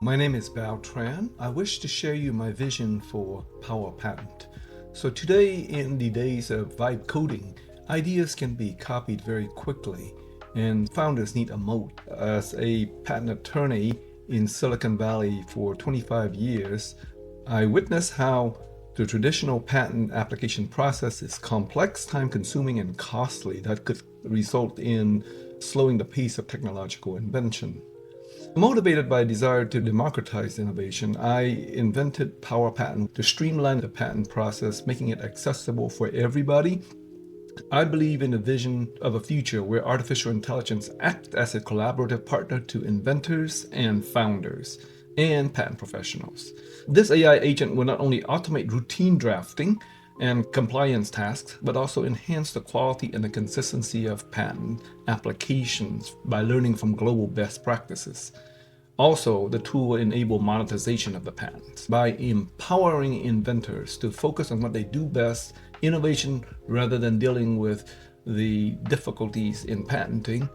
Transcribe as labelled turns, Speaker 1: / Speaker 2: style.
Speaker 1: My name is Bao Tran. I wish to share you my vision for PowerPatent. So today, in the days of vibe coding, ideas can be copied very quickly, and founders need a moat. As a patent attorney in Silicon Valley for 25 years, I witnessed how the traditional patent application process is complex, time-consuming, and costly that could result in slowing the pace of technological invention. Motivated by a desire to democratize innovation, I invented PowerPatent to streamline the patent process, making it accessible for everybody. I believe in the vision of a future where artificial intelligence acts as a collaborative partner to inventors and founders and patent professionals. This AI agent will not only automate routine drafting and compliance tasks, but also enhance the quality and the consistency of patent applications by learning from global best practices. Also, the tool will enable monetization of the patents by empowering inventors to focus on what they do best, innovation, rather than dealing with the difficulties in patenting.